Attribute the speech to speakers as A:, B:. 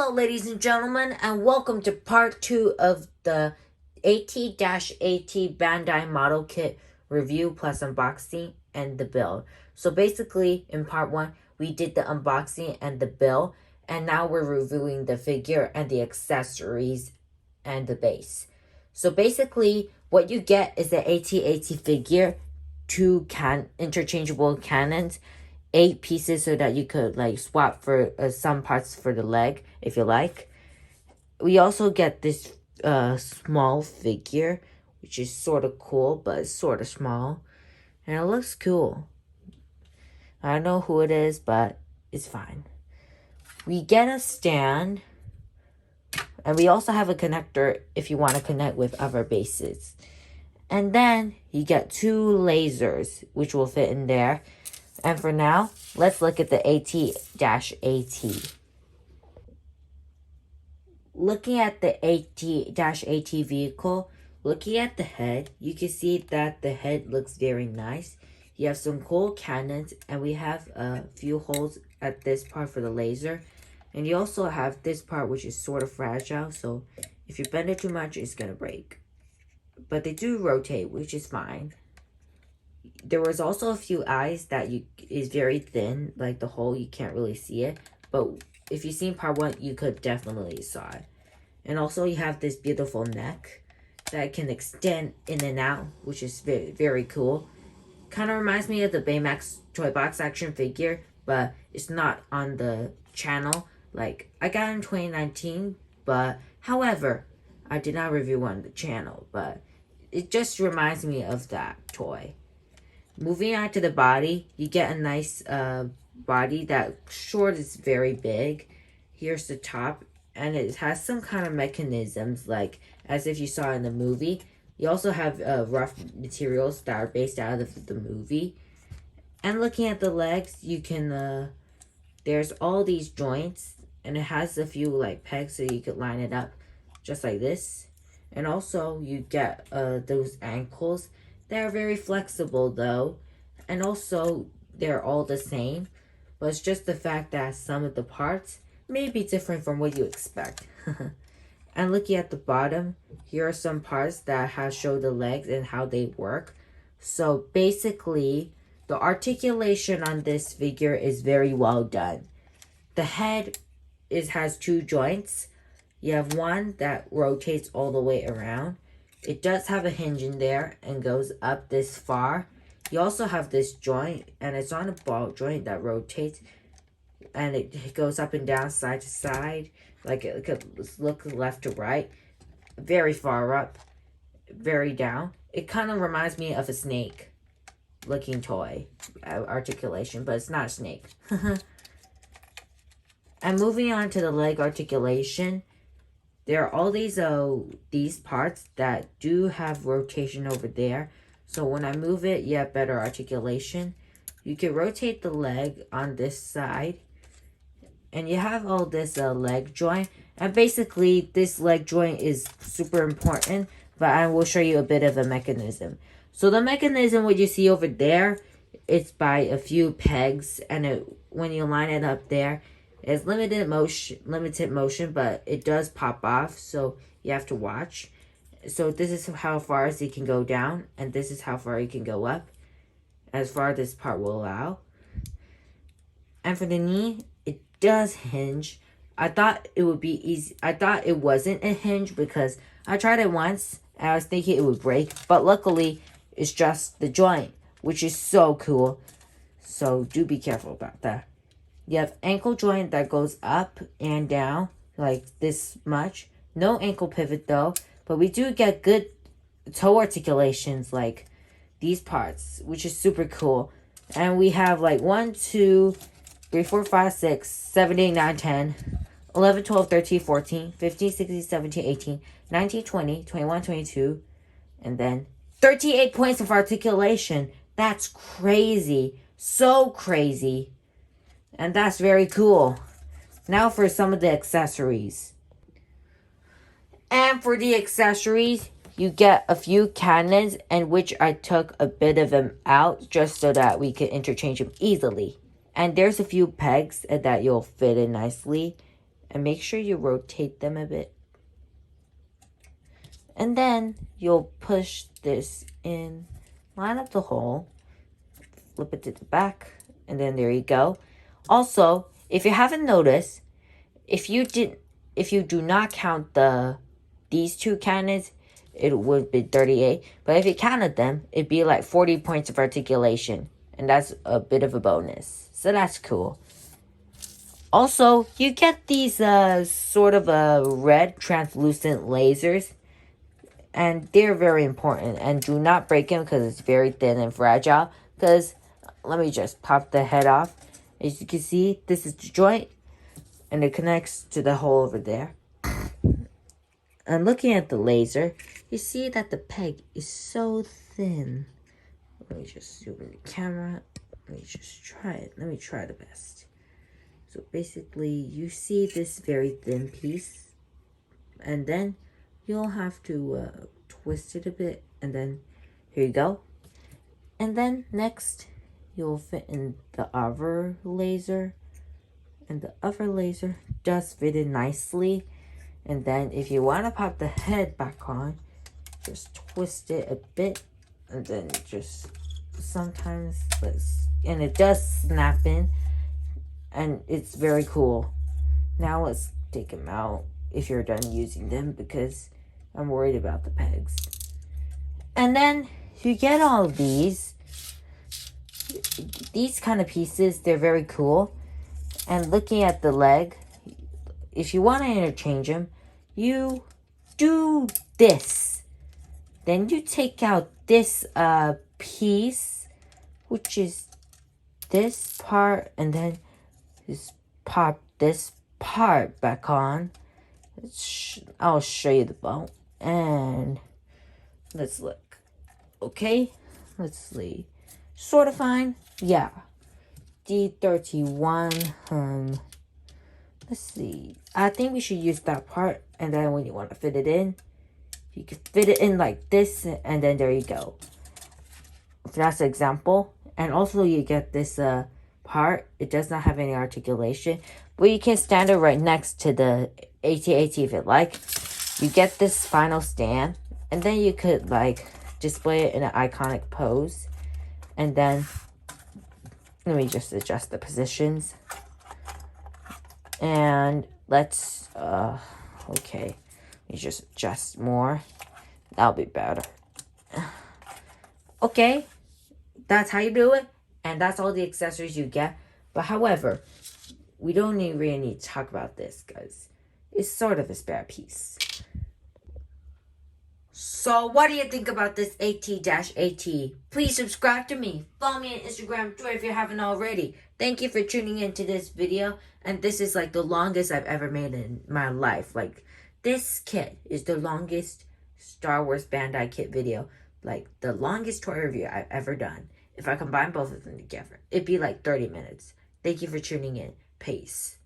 A: Hello, ladies and gentlemen, and welcome to part 2 of the AT-AT Bandai model kit review plus unboxing and the build. So basically, in part 1, we did the unboxing and the build, and now we're reviewing the figure and the accessories and the base. So basically, what you get is the AT-AT figure, 2 interchangeable cannons, 8 pieces so that you could like swap for some parts for the leg if you like. We also get this small figure, which is sort of cool, but it's sort of small, and it looks cool. I don't know who it is, but it's fine. We get a stand, and we also have a connector if you want to connect with other bases. And then you get 2 lasers, which will fit in there. And for now, let's look at the AT-AT. Looking at the AT-AT vehicle, looking at the head, you can see that the head looks very nice. You have some cool cannons, and we have a few holes at this part for the laser. And you also have this part, which is sort of fragile, so if you bend it too much, it's going to break. But they do rotate, which is fine. There was also a few eyes that is very thin, like the hole, you can't really see it. But if you've seen part 1, you could definitely saw it. And also you have this beautiful neck that can extend in and out, which is very, very cool. Kind of reminds me of the Baymax Toy Box action figure, but it's not on the channel. Like, I got it in 2019, but however, I did not review on the channel, but it just reminds me of that toy. Moving on to the body, you get a nice body that short is very big. Here's the top, and it has some kind of mechanisms, like as if you saw in the movie. You also have rough materials that are based out of the movie. And looking at the legs, you can, there's all these joints, and it has a few like pegs so you could line it up just like this. And also you get those ankles. They're very flexible though, and also they're all the same, but it's just the fact that some of the parts may be different from what you expect. And looking at the bottom, here are some parts that show the legs and how they work. So basically, the articulation on this figure is very well done. The head has 2 joints. You have one that rotates all the way around. It does have a hinge in there and goes up this far. You also have this joint, and it's on a ball joint that rotates, and it goes up and down, side to side, like it could look left to right, very far up, very down. It kind of reminds me of a snake looking toy articulation, but it's not a snake. And moving on to the leg articulation, there are all these parts that do have rotation over there. So when I move it, you have better articulation. You can rotate the leg on this side. And you have all this leg joint. And basically, this leg joint is super important. But I will show you a bit of a mechanism. So the mechanism, what you see over there, it's by a few pegs. And when you line it up there, it's limited motion, but it does pop off, so you have to watch. So this is how far as it can go down, and this is how far it can go up, as far as this part will allow. And for the knee, it does hinge. I thought it would be easy. I thought it wasn't a hinge because I tried it once, and I was thinking it would break, but luckily, it's just the joint, which is so cool. So do be careful about that. You have ankle joint that goes up and down like this much. No ankle pivot though, but we do get good toe articulations like these parts, which is super cool. And we have like 1, 2, 3, 4, 5, 6, 7, 8, 9, 10, 11, 12, 13, 14, 15, 16, 17, 18, 19, 20, 21, 22, and then 38 points of articulation. That's crazy. So crazy. And that's very cool. Now for some of the accessories. And for the accessories, you get a few cannons, and which I took a bit of them out just so that we could interchange them easily. And there's a few pegs that you'll fit in nicely. And make sure you rotate them a bit. And then you'll push this in, line up the hole, flip it to the back, and then there you go. Also, if you haven't noticed, if you do not count these two cannons, it would be 38. But if you counted them, it'd be like 40 points of articulation. And that's a bit of a bonus. So that's cool. Also, you get these sort of red translucent lasers. And they're very important. And do not break them because it's very thin and fragile. Because, let me just pop the head off. As you can see, this is the joint. And it connects to the hole over there. And looking at the laser, you see that the peg is so thin. Let me just zoom in the camera. Let me just try it. Let me try the best. So basically, you see this very thin piece. And then you'll have to twist it a bit. And then here you go. And then next, you'll fit in the other laser. And the other laser does fit in nicely. And then if you want to pop the head back on, just twist it a bit. And then just sometimes, and it does snap in. And it's very cool. Now let's take them out if you're done using them, because I'm worried about the pegs. And then you get all of these kind of pieces. They're very cool. And looking at the leg, if you want to interchange them, you do this. Then you take out this piece, which is this part, and then just pop this part back on. I'll show you the bolt. And let's look. Okay, let's see. Sort of fine. Yeah. D31. Let's see. I think we should use that part. And then when you want to fit it in, you can fit it in like this. And then there you go. That's an example. And also you get this part. It does not have any articulation. But you can stand it right next to the AT-AT if you like. You get this final stand. And then you could like display it in an iconic pose. And then let me just adjust the positions. And let's okay. Let me just adjust more. That'll be better. Okay. That's how you do it. And that's all the accessories you get. But however, we don't really need to talk about this because it's sort of a spare piece. So what do you think about this AT-AT? Please subscribe to me. Follow me on Instagram, Twitter if you haven't already. Thank you for tuning into this video. And this is like the longest I've ever made in my life. Like this kit is the longest Star Wars Bandai kit video. Like the longest toy review I've ever done. If I combine both of them together, it'd be like 30 minutes. Thank you for tuning in. Peace.